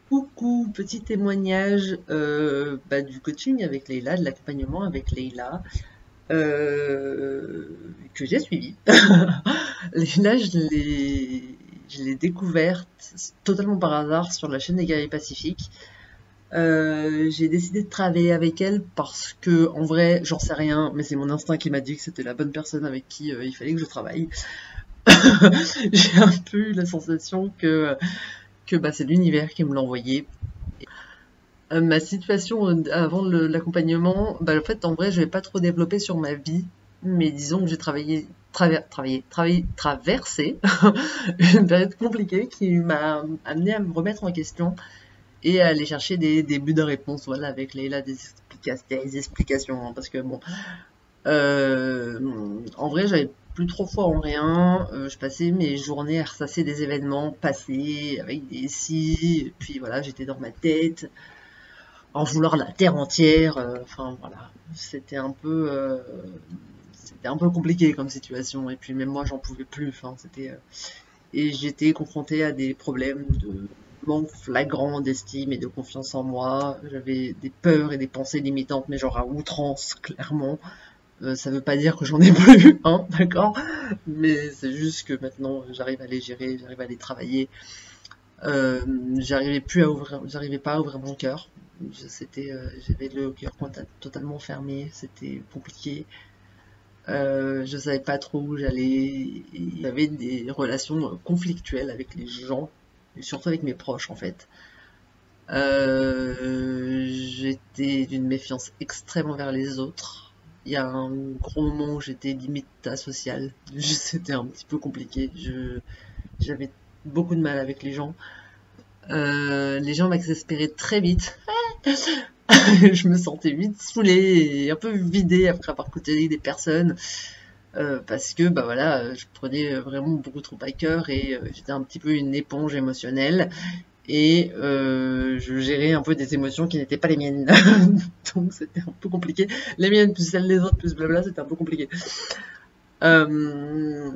Coucou, petit témoignage du coaching avec Leïla, de l'accompagnement avec Leïla, euh, que j'ai suivi. Leïla, je l'ai découverte totalement par hasard sur la chaîne des Guerriers Pacifiques. J'ai décidé de travailler avec elle parce que, en vrai, j'en sais rien, mais c'est mon instinct qui m'a dit que c'était la bonne personne avec qui il fallait que je travaille. J'ai un peu eu la sensation que c'est l'univers qui me l'a envoyé. Ma situation avant l'accompagnement, en fait, en vrai, je vais pas trop développer sur ma vie, mais disons que j'ai traversé une période compliquée qui m'a amené à me remettre en question et à aller chercher des débuts de réponse, voilà, avec Leïla, des explications, hein, parce que bon, en vrai, j'avais plus trop foi en rien, je passais mes journées à ressasser des événements passés avec des si, et puis voilà, j'étais dans ma tête en vouloir la terre entière. Enfin voilà, c'était un peu compliqué comme situation. Et puis même moi, j'en pouvais plus. Enfin, et j'étais confrontée à des problèmes de manque flagrant d'estime et de confiance en moi. J'avais des peurs et des pensées limitantes, mais genre à outrance, clairement. Ça veut pas dire que j'en ai plus, hein, d'accord. Mais c'est juste que maintenant, j'arrive à les gérer, j'arrive à les travailler. Euh, j'arrivais pas à ouvrir mon cœur. J'avais le cœur totalement fermé, c'était compliqué. Je savais pas trop où j'allais. J'avais des relations conflictuelles avec les gens, et surtout avec mes proches en fait. J'étais d'une méfiance extrême envers les autres. Il y a un gros moment où j'étais limite asociale. C'était un petit peu compliqué. J'avais beaucoup de mal avec les gens. Les gens m'exaspéraient très vite. Je me sentais vite saoulée et un peu vidée après avoir côtoyé des personnes. Parce que bah voilà, je prenais vraiment beaucoup trop à cœur et j'étais un petit peu une éponge émotionnelle et je gérais un peu des émotions qui n'étaient pas les miennes. Donc c'était un peu compliqué. Les miennes plus celles des autres plus blabla, c'était un peu compliqué. Euh,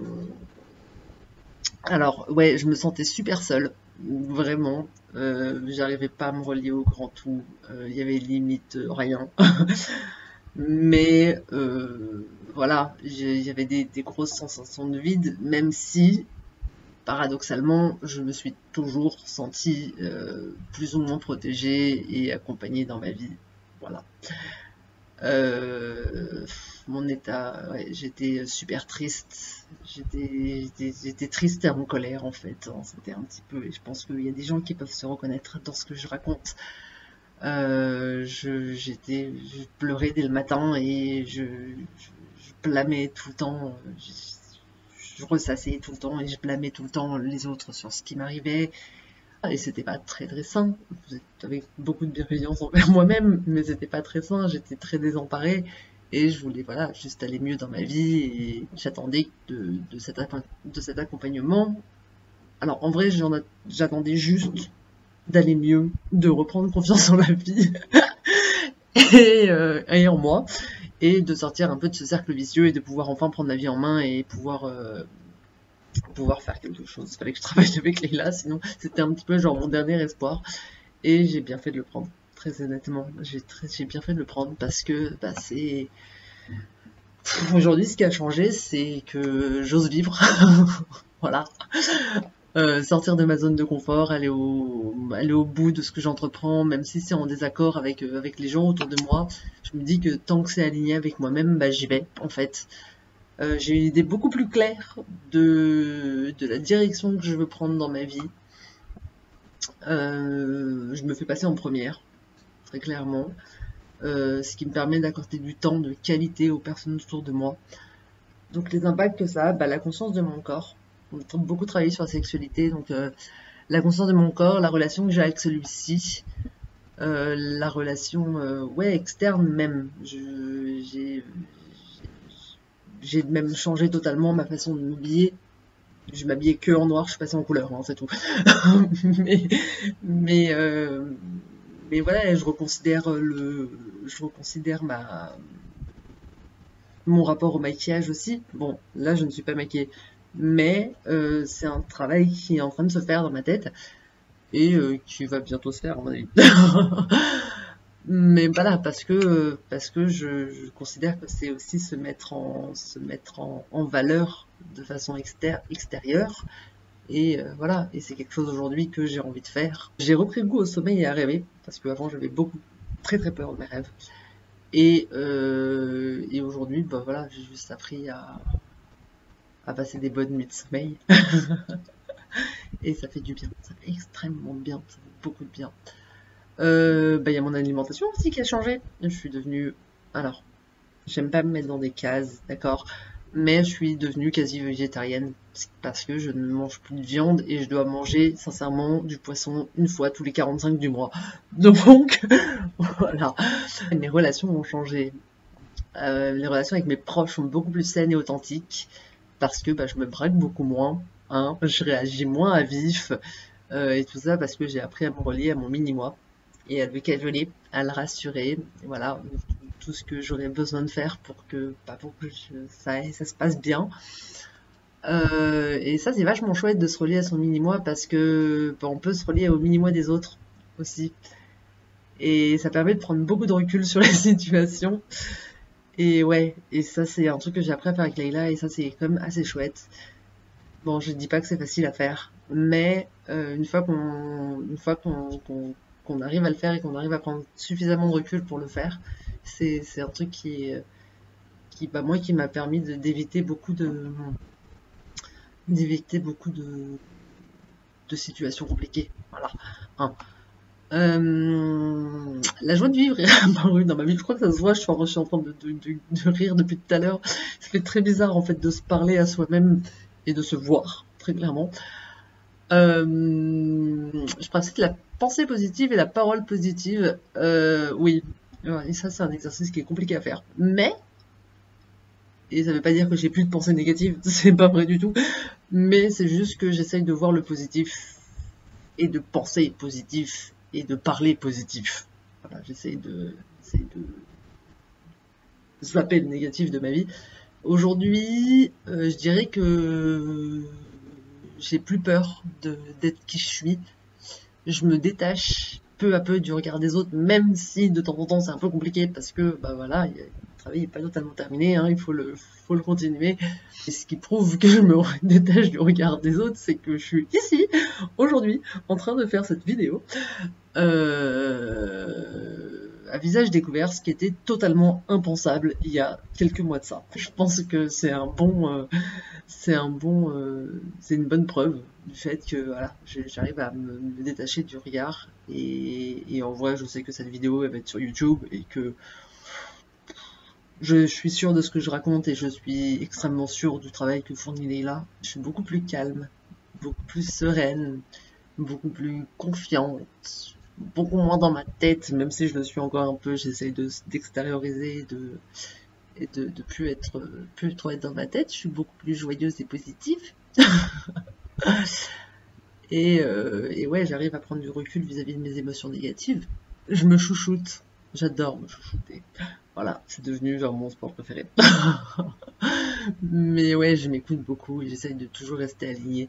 alors ouais, je me sentais super seule, vraiment. J'arrivais pas à me relier au grand tout. Il y avait limite rien. Mais voilà, il y avait des grosses sensations de vide, même si, paradoxalement, je me suis toujours sentie plus ou moins protégée et accompagnée dans ma vie. Voilà. Mon état, ouais, j'étais super triste. J'étais triste et en colère en fait, hein. C'était un petit peu, et je pense qu'il y a des gens qui peuvent se reconnaître dans ce que je raconte. Je pleurais dès le matin et je blâmais tout le temps, je ressassais tout le temps et je blâmais tout le temps les autres sur ce qui m'arrivait. Et c'était pas très très sain. J'avais beaucoup de bienveillance envers moi-même, mais c'était pas très sain. J'étais très désemparée et je voulais voilà juste aller mieux dans ma vie et j'attendais de cet accompagnement. Alors en vrai, j'attendais juste d'aller mieux, de reprendre confiance en la vie et en moi, et de sortir un peu de ce cercle vicieux et de pouvoir enfin prendre la vie en main et pouvoir faire quelque chose. Il fallait que je travaille avec Leïla, sinon c'était un petit peu genre mon dernier espoir. Et j'ai bien fait de le prendre. Très honnêtement, j'ai bien fait de le prendre parce que bah, c'est aujourd'hui ce qui a changé, c'est que j'ose vivre. Voilà. Sortir de ma zone de confort, aller au bout de ce que j'entreprends, même si c'est en désaccord avec les gens autour de moi. Je me dis que tant que c'est aligné avec moi-même, bah, j'y vais, en fait. J'ai une idée beaucoup plus claire de la direction que je veux prendre dans ma vie. Je me fais passer en première, très clairement. Ce qui me permet d'accorder du temps de qualité aux personnes autour de moi. Donc les impacts que ça a, bah, la conscience de mon corps. On a beaucoup travaillé sur la sexualité, donc la conscience de mon corps, la relation que j'ai avec celui-ci, la relation ouais externe même. J'ai même changé totalement ma façon de m'habiller. Je m'habillais que en noir, je suis passée en couleur, hein, c'est tout. mais mais euh, mais voilà, je reconsidère mon rapport au maquillage aussi. Bon, là, je ne suis pas maquillée, mais c'est un travail qui est en train de se faire dans ma tête. et qui va bientôt se faire à mon avis. Mais voilà, parce que je considère que c'est aussi se mettre en valeur de façon extérieure. Et voilà, et c'est quelque chose aujourd'hui que j'ai envie de faire. J'ai repris goût au sommeil et à rêver, parce qu'avant j'avais très très peur de mes rêves. Et aujourd'hui, bah voilà, j'ai juste appris à passer des bonnes nuits de sommeil. Et ça fait du bien, ça fait extrêmement bien, ça fait beaucoup de bien. Bah, y a mon alimentation aussi qui a changé. Je suis devenue... Alors, j'aime pas me mettre dans des cases, d'accord, mais je suis devenue quasi végétarienne parce que je ne mange plus de viande et je dois manger sincèrement du poisson une fois tous les 45 du mois. Donc, voilà. Mes relations ont changé. Les relations avec mes proches sont beaucoup plus saines et authentiques parce que bah, je me braque beaucoup moins, hein, je réagis moins à vif et tout ça parce que j'ai appris à me relier à mon mini-moi et à le questionner, à le rassurer, et voilà, tout ce que j'aurais besoin de faire pour que ça se passe bien. Et ça, c'est vachement chouette de se relier à son mini-moi parce que bah, on peut se relier au mini-moi des autres aussi. Et ça permet de prendre beaucoup de recul sur les situations. Et ouais, et ça, c'est un truc que j'ai appris à faire avec Leïla et ça, c'est quand même assez chouette. Bon, je dis pas que c'est facile à faire, mais une fois qu'on arrive à le faire et qu'on arrive à prendre suffisamment de recul pour le faire, c'est un truc bah, moi, qui m'a permis d'éviter beaucoup de situations compliquées. Voilà. Hein. La joie de vivre est apparue dans ma vie. Je crois que ça se voit, je suis en train de rire depuis tout à l'heure. Ça fait très bizarre en fait de se parler à soi-même et de se voir, très clairement. Je pratique la pensée positive et la parole positive. Oui, et ça c'est un exercice qui est compliqué à faire. Mais, et ça veut pas dire que j'ai plus de pensée négative, c'est pas vrai du tout. Mais c'est juste que j'essaye de voir le positif et de penser positif et de parler positif. Voilà, j'essaye de zapper le négatif de ma vie. Aujourd'hui, je dirais que j'ai plus peur d'être qui je suis. Je me détache peu à peu du regard des autres, même si de temps en temps c'est un peu compliqué parce que bah voilà, le travail n'est pas totalement terminé, hein, il faut le continuer. Et ce qui prouve que je me détache du regard des autres, c'est que je suis ici aujourd'hui en train de faire cette vidéo à visage découvert, ce qui était totalement impensable il y a quelques mois de ça. Je pense que c'est une bonne preuve du fait que voilà, j'arrive à me détacher du regard et en vrai, je sais que cette vidéo elle va être sur YouTube et que je suis sûre de ce que je raconte et je suis extrêmement sûre du travail que fournit Leïla. Je suis beaucoup plus calme, beaucoup plus sereine, beaucoup plus confiante, beaucoup moins dans ma tête, même si je le suis encore un peu, j'essaye d'extérioriser et de plus trop être dans ma tête. Je suis beaucoup plus joyeuse et positive. Et ouais, j'arrive à prendre du recul vis-à-vis de mes émotions négatives. Je me chouchoute, j'adore me chouchouter. Voilà, c'est devenu genre mon sport préféré. Mais ouais, je m'écoute beaucoup et j'essaye de toujours rester alignée.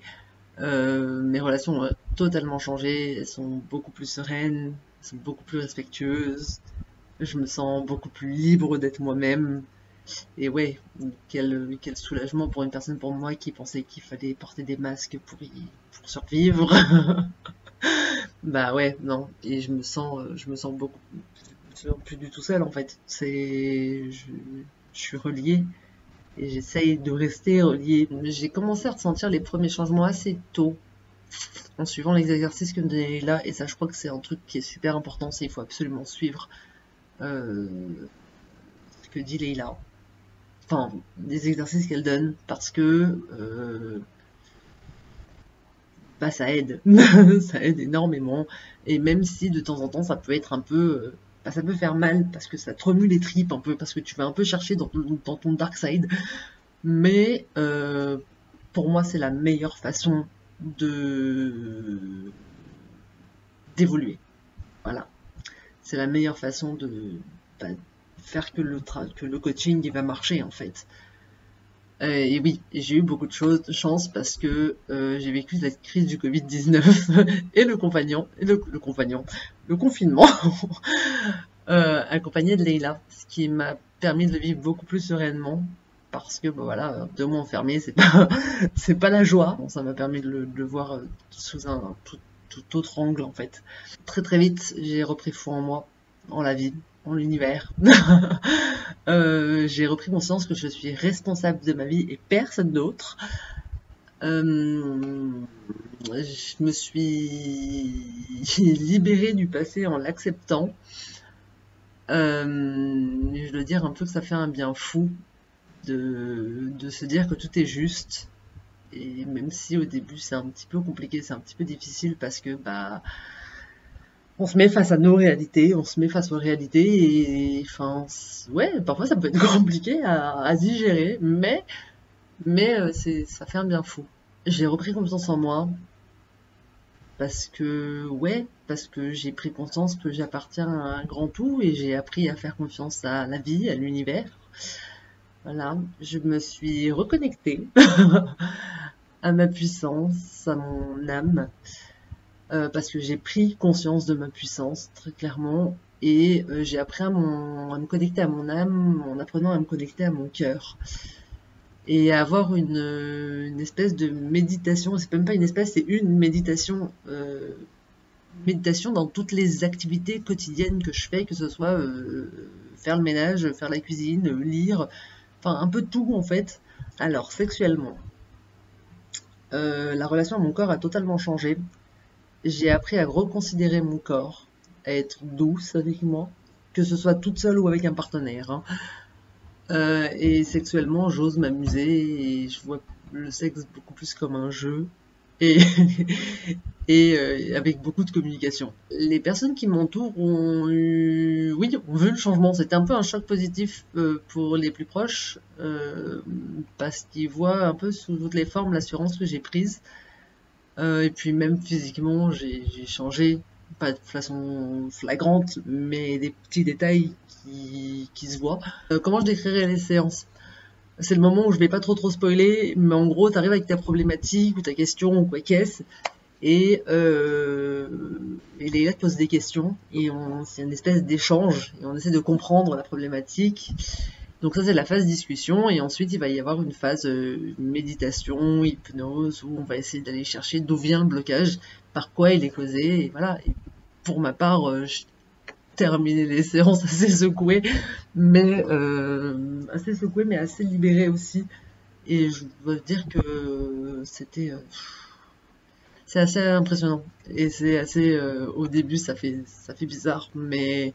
Mes relations ont totalement changé, elles sont beaucoup plus sereines, elles sont beaucoup plus respectueuses, je me sens beaucoup plus libre d'être moi-même. Et ouais, quel soulagement pour une personne pour moi qui pensait qu'il fallait porter des masques pour survivre. Bah ouais, non, et je me sens beaucoup plus du tout seul en fait. Je suis reliée et j'essaye de rester reliée. J'ai commencé à ressentir les premiers changements assez tôt en suivant les exercices que me donnait Leïla, et ça je crois que c'est un truc qui est super important, c'est il faut absolument suivre ce que dit Leïla. Enfin, des exercices qu'elle donne, parce que bah ça aide. Ça aide énormément, et même si de temps en temps ça peut être un peu bah, ça peut faire mal parce que ça te remue les tripes un peu, parce que tu vas un peu chercher dans ton dark side, mais pour moi c'est la meilleure façon d'évoluer. Voilà, c'est la meilleure façon de bah, faire que le coaching il va marcher en fait. Et oui, j'ai eu beaucoup de chance parce que j'ai vécu la crise du Covid-19 et le confinement accompagné de Leïla, ce qui m'a permis de le vivre beaucoup plus sereinement parce que bah, voilà, 2 mois enfermé, c'est pas c'est pas la joie. Bon, ça m'a permis de le voir sous un tout autre angle en fait. Très très vite, j'ai repris foi en moi, en la vie, en l'univers. J'ai repris conscience que je suis responsable de ma vie et personne d'autre. Je me suis libérée du passé en l'acceptant. Je dois dire un peu que ça fait un bien fou de se dire que tout est juste. Et même si au début c'est un petit peu compliqué, c'est un petit peu difficile parce que bah on se met face à nos réalités, on se met face aux réalités et enfin ouais, parfois ça peut être compliqué à digérer, mais ça fait un bien fou. J'ai repris confiance en moi parce que j'ai pris conscience que j'appartiens à un grand tout et j'ai appris à faire confiance à la vie, à l'univers. Voilà, je me suis reconnectée à ma puissance, à mon âme, parce que j'ai pris conscience de ma puissance, très clairement, et j'ai appris à me connecter à mon âme en apprenant à me connecter à mon cœur. Et à avoir une espèce de méditation, c'est même pas une espèce, c'est une méditation, méditation dans toutes les activités quotidiennes que je fais, que ce soit faire le ménage, faire la cuisine, lire, enfin un peu de tout en fait. Alors sexuellement, la relation à mon corps a totalement changé. J'ai appris à reconsidérer mon corps, à être douce avec moi, que ce soit toute seule ou avec un partenaire, hein. Et sexuellement, j'ose m'amuser et je vois le sexe beaucoup plus comme un jeu et, et avec beaucoup de communication. Les personnes qui m'entourent ont vu le changement. C'était un peu un choc positif pour les plus proches parce qu'ils voient un peu sous toutes les formes l'assurance que j'ai prise. Et puis même physiquement, j'ai changé, pas de façon flagrante, mais des petits détails qui se voient. Comment je décrirais les séances? C'est le moment où je vais pas trop spoiler, mais en gros, t'arrives avec ta problématique ou ta question ou quoi qu'est-ce, et les gars te posent des questions, et c'est une espèce d'échange, et on essaie de comprendre la problématique. Donc ça c'est la phase discussion et ensuite il va y avoir une phase méditation, hypnose où on va essayer d'aller chercher d'où vient le blocage, par quoi il est causé et voilà. Et pour ma part, je terminais les séances assez secouée, mais assez libérée aussi. Et je dois dire que c'est assez impressionnant et c'est assez au début ça fait bizarre, mais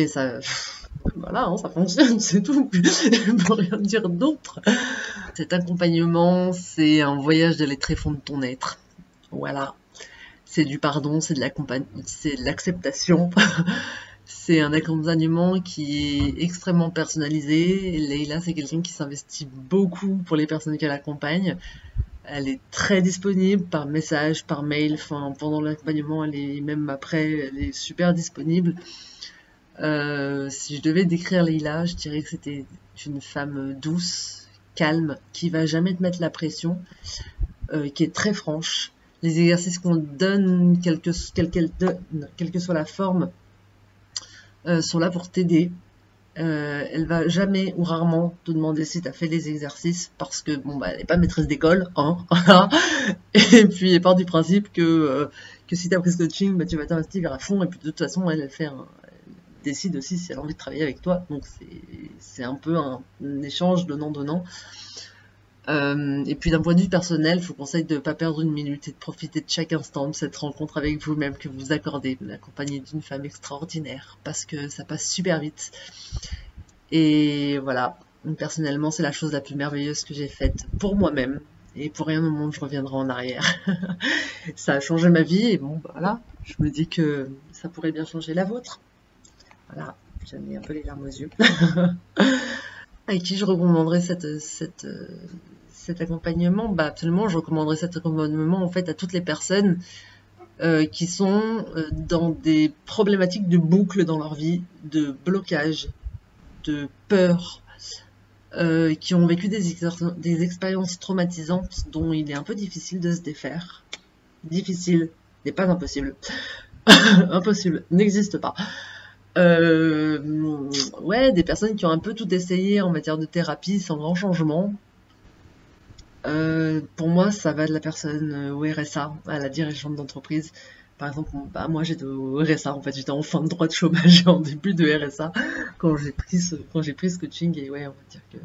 ça voilà, hein, ça fonctionne, c'est tout. Je peux rien dire d'autre. Cet accompagnement, c'est un voyage dans les tréfonds de ton être. Voilà. C'est du pardon, c'est de l'acceptation. C'est un accompagnement qui est extrêmement personnalisé. Leïla, c'est quelqu'un qui s'investit beaucoup pour les personnes qu'elle accompagne. Elle est très disponible par message, par mail. Enfin, pendant l'accompagnement, même après, elle est super disponible. Si je devais décrire Leïla, je dirais que c'était une femme douce, calme, qui va jamais te mettre la pression, qui est très franche. Les exercices qu'on donne, quelle que soit la forme, sont là pour t'aider. Elle va jamais ou rarement te demander si tu as fait les exercices parce que bon bah elle n'est pas maîtresse d'école, hein. Et puis elle part du principe que si tu as pris ce coaching, bah tu vas t'investir à fond et puis de toute façon elle décide aussi si elle a envie de travailler avec toi. Donc c'est un peu un échange donnant-donnant. Et puis d'un point de vue personnel, je vous conseille de ne pas perdre une minute et de profiter de chaque instant de cette rencontre avec vous-même que vous accordez, accompagné d'une femme extraordinaire, parce que ça passe super vite. Et voilà, personnellement, c'est la chose la plus merveilleuse que j'ai faite pour moi-même, et pour rien au monde je reviendrai en arrière. Ça a changé ma vie, et bon, bah, voilà, je me dis que ça pourrait bien changer la vôtre. Voilà, j'ai mis un peu les larmes aux yeux. À qui je recommanderais cet accompagnement? Bah absolument, je recommanderais cet accompagnement en fait à toutes les personnes qui sont dans des problématiques de boucle dans leur vie, de blocage, de peur, qui ont vécu des expériences traumatisantes dont il est un peu difficile de se défaire. Difficile n'est pas impossible. Impossible, n'existe pas. Ouais, des personnes qui ont un peu tout essayé en matière de thérapie sans grand changement. Pour moi, ça va de la personne au RSA, à la dirigeante d'entreprise. Par exemple, moi j'étais au RSA, en fait, j'étais en fin de droit de chômage et en début de RSA quand j'ai pris ce coaching. Et ouais, on va dire que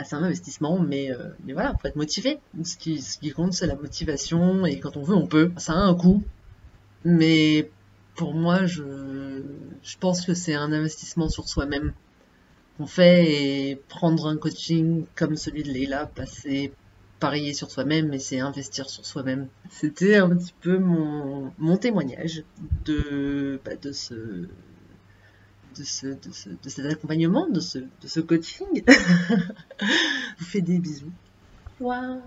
c'est un investissement, mais voilà, faut être motivé. Ce qui compte, c'est la motivation, et quand on veut, on peut. Ça a un coût, mais pour moi, je pense que c'est un investissement sur soi-même qu'on fait, et prendre un coaching comme celui de Leila, c'est parier sur soi-même et c'est investir sur soi-même. C'était un petit peu mon témoignage de cet accompagnement, de ce coaching. Je vous fais des bisous. Waouh.